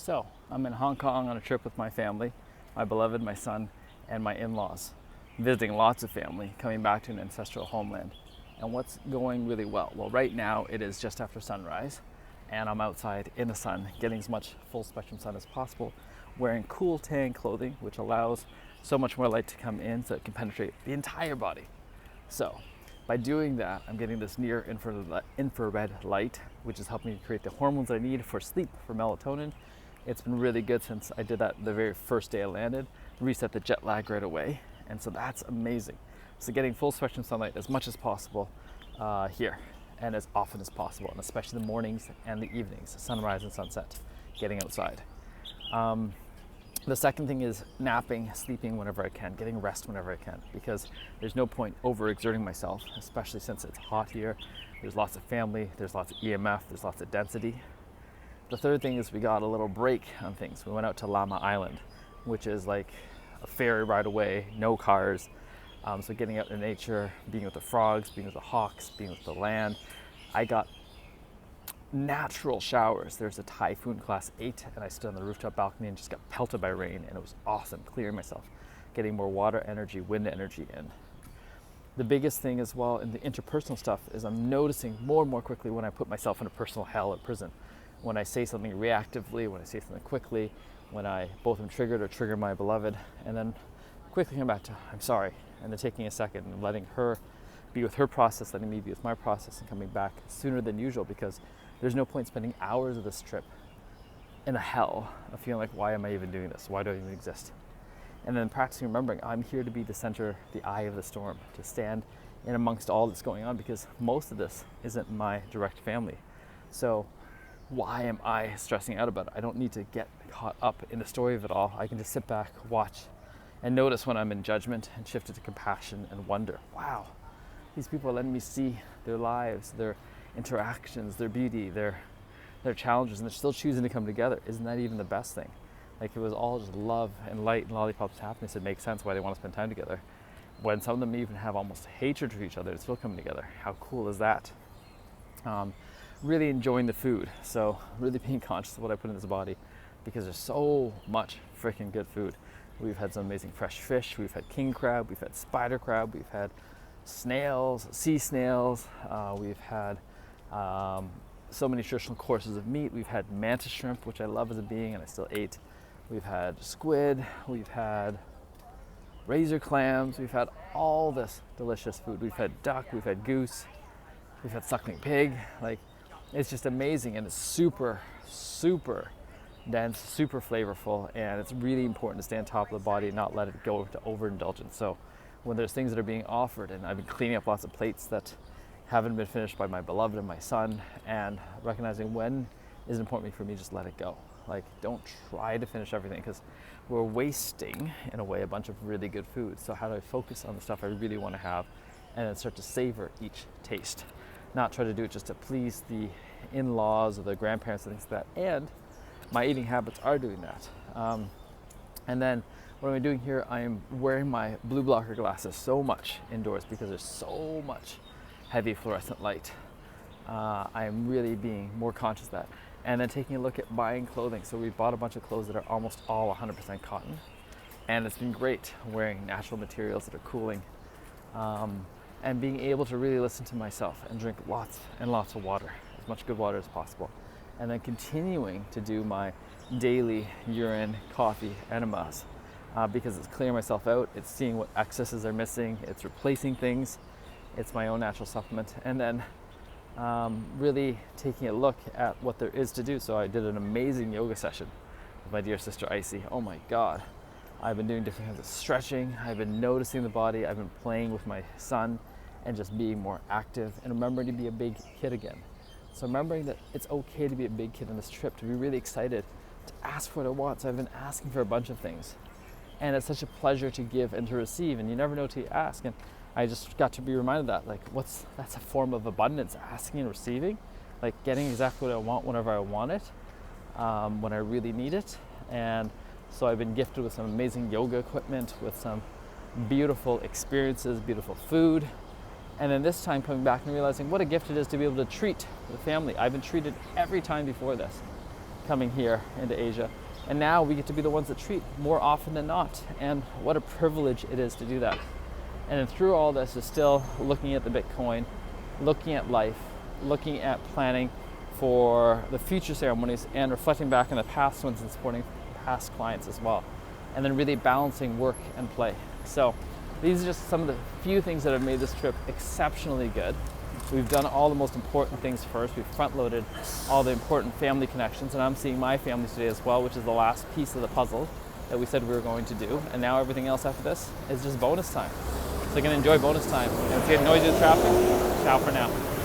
So, I'm in Hong Kong on a trip with my family, my beloved, my son, and my in-laws, visiting lots of family, coming back to an ancestral homeland. And what's going really well? Well, right now it is just after sunrise, and I'm outside in the sun, getting as much full spectrum sun as possible, wearing cool tan clothing, which allows so much more light to come in so it can penetrate the entire body. So, by doing that, I'm getting this near infrared light, which is helping me create the hormones I need for sleep, for melatonin. It's been really good since I did that the very first day I landed, reset the jet lag right away, and so that's amazing. So getting full spectrum sunlight as much as possible here, and as often as possible, and especially the mornings and the evenings, sunrise and sunset, getting outside. The second thing is napping, sleeping whenever I can, getting rest whenever I can, because there's no point overexerting myself, especially since it's hot here. There's lots of family, there's lots of EMF, there's lots of density. The third thing is we got a little break on things. We went out to Llama Island, which is like a ferry ride away, no cars. So getting out in nature, being with the frogs, being with the hawks, being with the land. I got natural showers. There's a typhoon class 8, and I stood on the rooftop balcony and just got pelted by rain, and it was awesome, clearing myself, getting more water energy, wind energy in. The biggest thing as well in the interpersonal stuff is I'm noticing more and more quickly when I put myself in a personal hell or prison. When I say something reactively, when I say something quickly, when I both am triggered or trigger my beloved, and then quickly come back to, I'm sorry, and then taking a second and letting her be with her process, letting me be with my process, and coming back sooner than usual, because there's no point spending hours of this trip in a hell of feeling like, why am I even doing this? Why do I even exist? And then practicing remembering, I'm here to be the center, the eye of the storm, to stand in amongst all that's going on, because most of this isn't my direct family. So why am I stressing out about it? I don't need to get caught up in the story of it all. I can just sit back, watch, and notice when I'm in judgment, and shift it to compassion and wonder. Wow, these people are letting me see their lives, their interactions, their beauty, their challenges, and they're still choosing to come together. Isn't that even the best thing? Like, it was all just love and light and lollipops happiness. It makes sense why they want to spend time together. When some of them even have almost hatred for each other, they're still coming together. How cool is that? Really enjoying the food. So really being conscious of what I put in this body, because there's so much freaking good food. We've had some amazing fresh fish. We've had king crab. We've had spider crab. We've had snails, sea snails. We've had so many nutritional courses of meat. We've had mantis shrimp, which I love as a being, and I still ate. We've had squid. We've had razor clams. We've had all this delicious food. We've had duck. We've had goose. We've had suckling pig. Like, it's just amazing, and it's super, super dense, super flavorful, and it's really important to stay on top of the body and not let it go to overindulgence. So when there's things that are being offered, and I've been cleaning up lots of plates that haven't been finished by my beloved and my son, and recognizing when is important for me, just let it go. Like, don't try to finish everything, because we're wasting, in a way, a bunch of really good food. So how do I focus on the stuff I really want to have, and then start to savor each taste? Not try to do it just to please the in-laws or the grandparents and things like that. And my eating habits are doing that. And then what am I doing here? I am wearing my blue blocker glasses so much indoors, because there's so much heavy fluorescent light. I am really being more conscious of that. And then taking a look at buying clothing. So we bought a bunch of clothes that are almost all 100% cotton. And it's been great wearing natural materials that are cooling. And being able to really listen to myself and drink lots and lots of water, as much good water as possible. And then continuing to do my daily urine, coffee, enemas, because it's clearing myself out, it's seeing what excesses are missing, it's replacing things, it's my own natural supplement, and then really taking a look at what there is to do. So I did an amazing yoga session with my dear sister Icy. Oh my God. I've been doing different kinds of stretching. I've been noticing the body. I've been playing with my son and just being more active, and remembering to be a big kid again. So remembering that it's okay to be a big kid on this trip, to be really excited, to ask for what I want. So I've been asking for a bunch of things, and it's such a pleasure to give and to receive, and you never know till you ask. And I just got to be reminded that, like, that's a form of abundance, asking and receiving, like getting exactly what I want whenever I want it, when I really need it. And so I've been gifted with some amazing yoga equipment, with some beautiful experiences, beautiful food. And then this time coming back and realizing what a gift it is to be able to treat the family. I've been treated every time before this. coming here into Asia. And now we get to be the ones that treat more often than not. And what a privilege it is to do that. And then through all this is still looking at the Bitcoin, looking at life, looking at planning for the future ceremonies, and reflecting back on the past ones and supporting past clients as well. And then really balancing work and play. So these are just some of the few things that have made this trip exceptionally good. We've done all the most important things first. We've front-loaded all the important family connections, and I'm seeing my family today as well, which is the last piece of the puzzle that we said we were going to do. And now everything else after this is just bonus time. So you're gonna enjoy bonus time. And if you get noisy with traffic, ciao for now.